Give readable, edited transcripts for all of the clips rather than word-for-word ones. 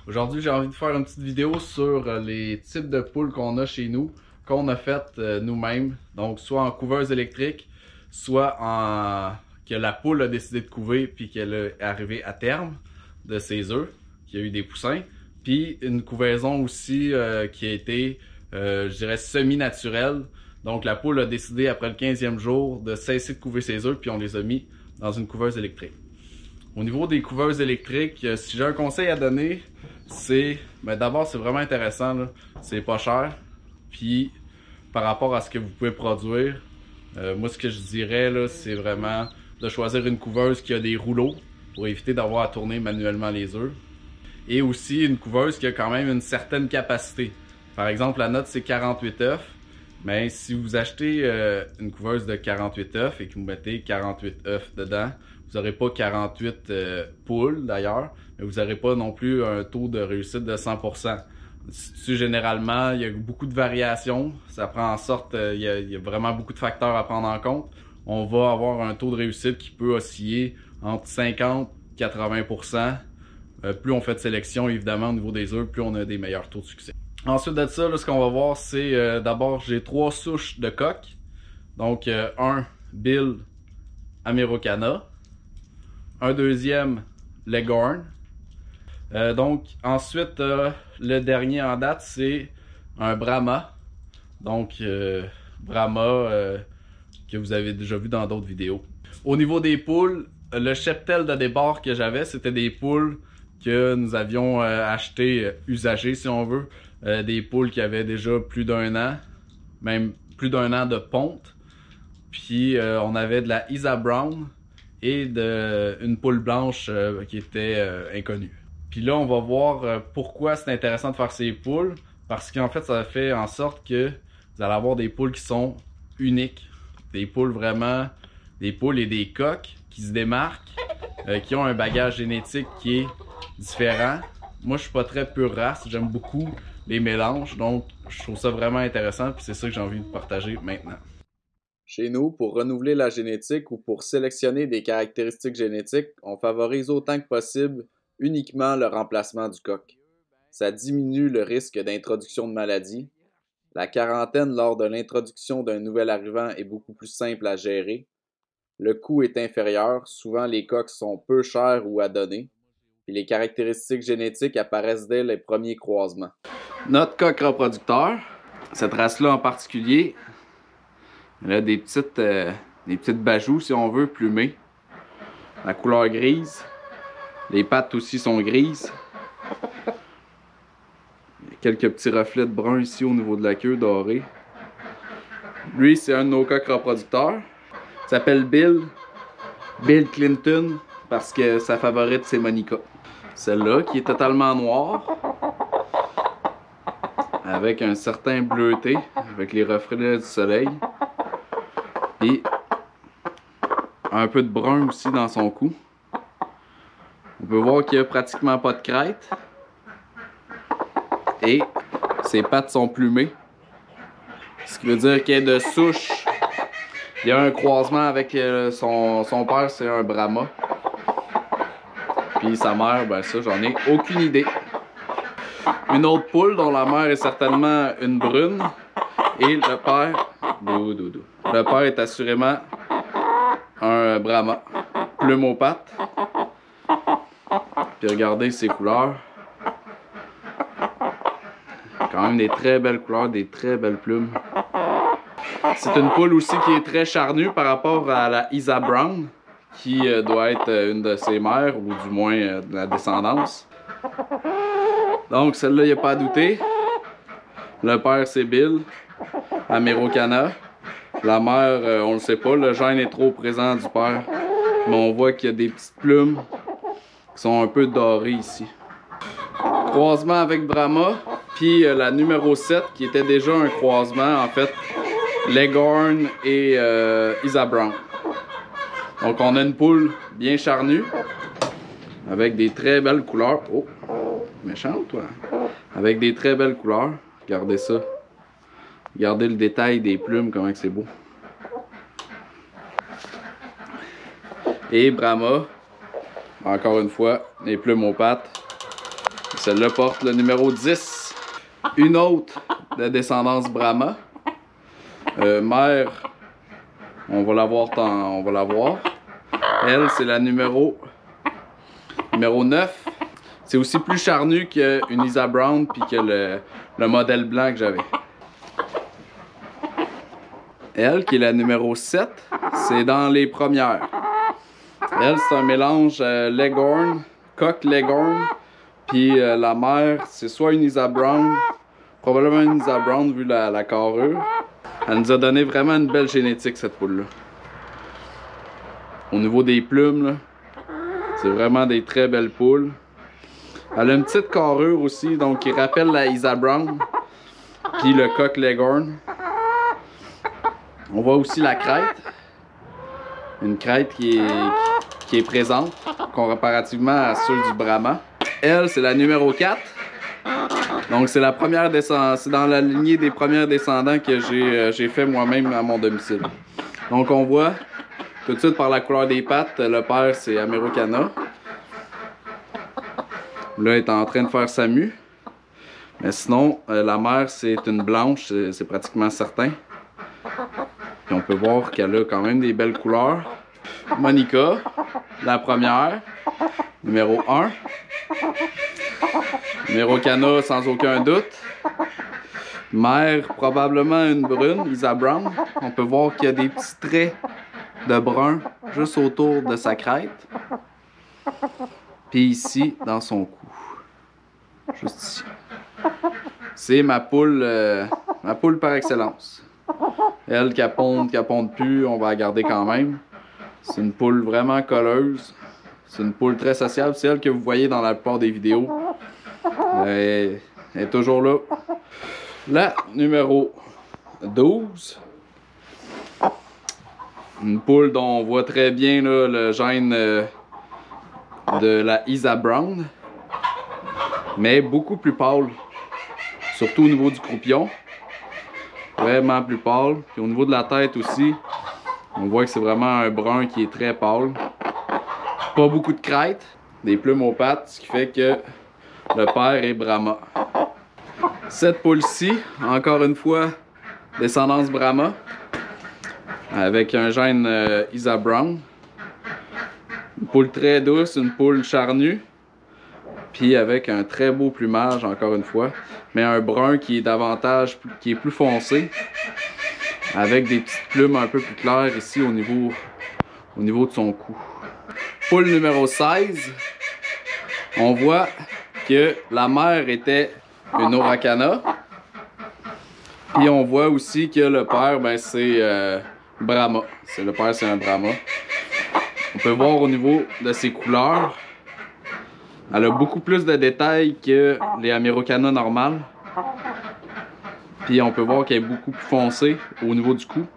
Aujourd'hui, j'ai envie de faire une petite vidéo sur les types de poules qu'on a chez nous, qu'on a faites nous-mêmes. Donc, soit en couveuse électrique, soit que la poule a décidé de couver puis qu'elle est arrivée à terme de ses œufs, qu'il y a eu des poussins. Puis une couvaison aussi qui a été, je dirais, semi-naturelle. Donc, la poule a décidé après le 15e jour de cesser de couver ses œufs puis on les a mis dans une couveuse électrique. Au niveau des couveuses électriques, si j'ai un conseil à donner, c'est d'abord c'est vraiment intéressant, c'est pas cher. Puis par rapport à ce que vous pouvez produire, moi ce que je dirais c'est vraiment de choisir une couveuse qui a des rouleaux pour éviter d'avoir à tourner manuellement les œufs. Et aussi une couveuse qui a quand même une certaine capacité. Par exemple, la note c'est 48 œufs. Mais si vous achetez une couveuse de 48 œufs et que vous mettez 48 œufs dedans, vous n'aurez pas 48 poules d'ailleurs, mais vous n'aurez pas non plus un taux de réussite de 100%. Généralement, il y a beaucoup de variations. Ça prend en sorte, il y a vraiment beaucoup de facteurs à prendre en compte. On va avoir un taux de réussite qui peut osciller entre 50 et 80%. Plus on fait de sélection, évidemment, au niveau des œufs, plus on a des meilleurs taux de succès. Ensuite de ça, ce qu'on va voir, c'est d'abord, j'ai 3 souches de coq. Donc, un Bill Americana. Un deuxième Leghorn. Donc, ensuite, le dernier en date, c'est un Brahma. Donc, Brahma que vous avez déjà vu dans d'autres vidéos. Au niveau des poules, le cheptel de départ que j'avais, c'était des poules que nous avions achetées usagées, si on veut. Des poules qui avaient déjà plus d'1 an, même plus d'1 an de ponte. Puis on avait de la Isa Brown et une poule blanche qui était inconnue. Puis là, on va voir pourquoi c'est intéressant de faire ces poules. Parce qu'en fait, ça fait en sorte que vous allez avoir des poules qui sont uniques. Des poules vraiment, des poules et des coqs qui se démarquent, qui ont un bagage génétique qui est différent. Moi, je suis pas très pure race, j'aime beaucoup les mélanges, donc je trouve ça vraiment intéressant, puis c'est ça que j'ai envie de partager maintenant. Chez nous, pour renouveler la génétique ou pour sélectionner des caractéristiques génétiques, on favorise autant que possible uniquement le remplacement du coq. Ça diminue le risque d'introduction de maladies. La quarantaine lors de l'introduction d'un nouvel arrivant est beaucoup plus simple à gérer. Le coût est inférieur, souvent les coqs sont peu chers ou à donner, et les caractéristiques génétiques apparaissent dès les premiers croisements. Notre coq reproducteur, cette race-là en particulier, elle a des petites bajoues, si on veut, plumées. La couleur grise. Les pattes aussi sont grises. Il y a quelques petits reflets de brun ici au niveau de la queue dorée. Lui, c'est un de nos coqs reproducteurs. Il s'appelle Bill Clinton parce que sa favorite, c'est Monica. Celle-là, qui est totalement noire, avec un certain bleuté, avec les reflets du soleil. Et un peu de brun aussi dans son cou. On peut voir qu'il n'y a pratiquement pas de crête. Et ses pattes sont plumées. Ce qui veut dire qu'il est de souche. Il y a un croisement avec son père, c'est un Brahma. Puis sa mère, ben ça, j'en ai aucune idée. Une autre poule dont la mère est certainement une brune. Et le père, le père est assurément un Brahma. Plume aux pattes. Puis regardez ses couleurs. Quand même des très belles couleurs, des très belles plumes. C'est une poule aussi qui est très charnue par rapport à la Isa Brown, qui doit être une de ses mères, ou du moins de la descendance. Donc celle-là, il n'y a pas à douter. Le père, c'est Bill Americana. La mère, on le sait pas, le gène est trop présent du père. Mais on voit qu'il y a des petites plumes qui sont un peu dorées ici. Croisement avec Brahma, puis la numéro 7 qui était déjà un croisement, en fait, Leghorn et Isa Brown. Donc on a une poule bien charnue, avec des très belles couleurs. Oh, méchante toi! Avec des très belles couleurs. Regardez ça. Regardez le détail des plumes, comment c'est beau. Et Brahma, encore une fois, les plumes aux pattes. Celle-là porte le numéro 10. Une autre de descendance Brahma. Mère, on va la voir. Elle, c'est la numéro 9. C'est aussi plus charnu qu'une Isa Brown puis que le modèle blanc que j'avais. Elle, qui est la numéro 7, c'est dans les premières. Elle, c'est un mélange Leghorn, coq Leghorn, puis la mère, c'est soit une Isa Brown, probablement une Isa Brown vu la carrure. Elle nous a donné vraiment une belle génétique, cette poule-là. Au niveau des plumes, c'est vraiment des très belles poules. Elle a une petite carrure aussi, donc qui rappelle la Isa Brown, puis le coq Leghorn. On voit aussi la crête. Une crête qui est présente, comparativement à ceux du Brahma. Elle, c'est la numéro 4. Donc c'est la première descendante, c'est dans la lignée des premiers descendants que j'ai fait moi-même à mon domicile. Donc on voit tout de suite par la couleur des pattes, le père c'est Ameraucana. Là, elle est en train de faire sa mue. Mais sinon, la mère, c'est une blanche, c'est pratiquement certain. Puis on peut voir qu'elle a quand même des belles couleurs. Monica, la première, numéro 1. Ameraucana, sans aucun doute. Mère, probablement une brune, Isa Brown. On peut voir qu'il y a des petits traits de brun juste autour de sa crête. Puis ici, dans son cou. Juste ici. C'est ma poule par excellence. Elle qui ponde plus, on va la garder quand même. C'est une poule vraiment colleuse. C'est une poule très sociable. C'est elle que vous voyez dans la plupart des vidéos. Elle est toujours là. La numéro 12. Une poule dont on voit très bien là, le gène de la Isa Brown. Mais beaucoup plus pâle. Surtout au niveau du croupion. Vraiment plus pâle. Puis au niveau de la tête aussi, on voit que c'est vraiment un brun qui est très pâle. Pas beaucoup de crête. Des plumes aux pattes, ce qui fait que le père est Brahma. Cette poule-ci, encore une fois, descendance Brahma. Avec un gène Isa Brown. Une poule très douce, une poule charnue. Puis avec un très beau plumage, encore une fois. Mais un brun qui est plus foncé. Avec des petites plumes un peu plus claires ici au niveau de son cou. Poule numéro 16. On voit que la mère était une Oracana. Puis on voit aussi que le père, ben, c'est Brahma. Le père, c'est un Brahma. On peut voir au niveau de ses couleurs. Elle a beaucoup plus de détails que les Ameraucana normales. Puis on peut voir qu'elle est beaucoup plus foncée au niveau du cou.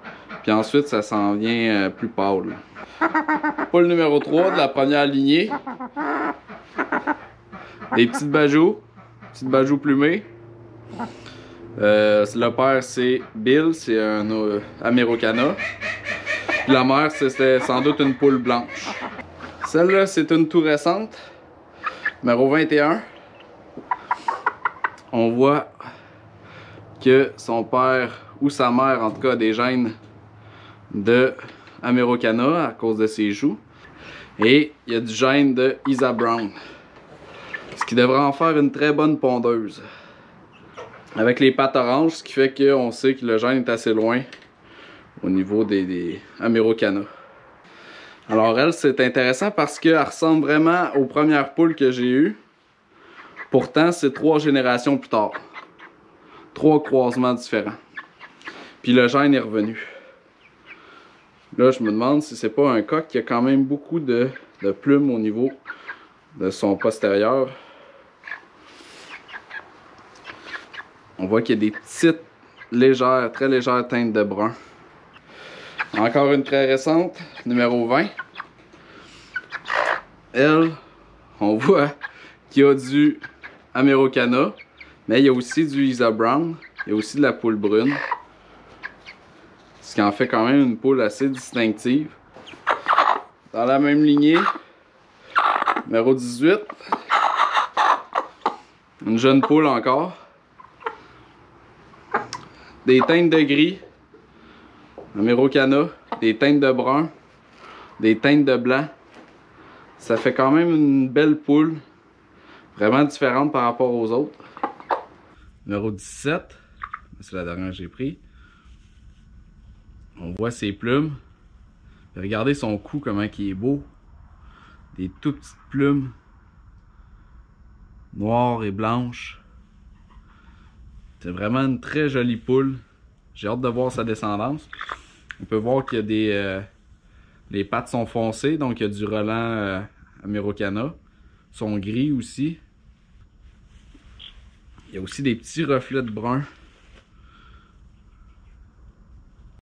Puis ensuite, ça s'en vient plus pâle. Poule numéro 3 de la première lignée. Des petites bajoux plumées. Le père, c'est Bill, c'est un Ameraucana. Puis la mère, c'était sans doute une poule blanche. Celle-là, c'est une tout récente. Numéro 21. On voit que son père ou sa mère, en tout cas, a des gènes de Ameraucana à cause de ses joues. Et il y a du gène de Isa Brown. Ce qui devrait en faire une très bonne pondeuse. Avec les pattes oranges, ce qui fait qu'on sait que le gène est assez loin au niveau des Ameraucana. Alors elle, c'est intéressant parce qu'elle ressemble vraiment aux premières poules que j'ai eues. Pourtant, c'est 3 générations plus tard. 3 croisements différents. Puis le gène est revenu. Là, je me demande si c'est pas un coq qui a quand même beaucoup de plumes au niveau de son postérieur. On voit qu'il y a des petites, très légères teintes de brun. Encore une très récente, numéro 20. Elle, on voit qu'il y a du Ameraucana, mais il y a aussi du Isa Brown, il y a aussi de la poule brune. Ce qui en fait quand même une poule assez distinctive. Dans la même lignée, numéro 18. Une jeune poule encore. Des teintes de gris. Ameraucana. Des teintes de brun. Des teintes de blanc. Ça fait quand même une belle poule. Vraiment différente par rapport aux autres. Numéro 17. C'est la dernière que j'ai pris. On voit ses plumes. Regardez son cou, comment il est beau. Des tout petites plumes. Noires et blanches. C'est vraiment une très jolie poule. J'ai hâte de voir sa descendance. On peut voir qu'il y a des... les pattes sont foncées, donc il y a du relent Ameraucana. Ils sont gris aussi. Il y a aussi des petits reflets de brun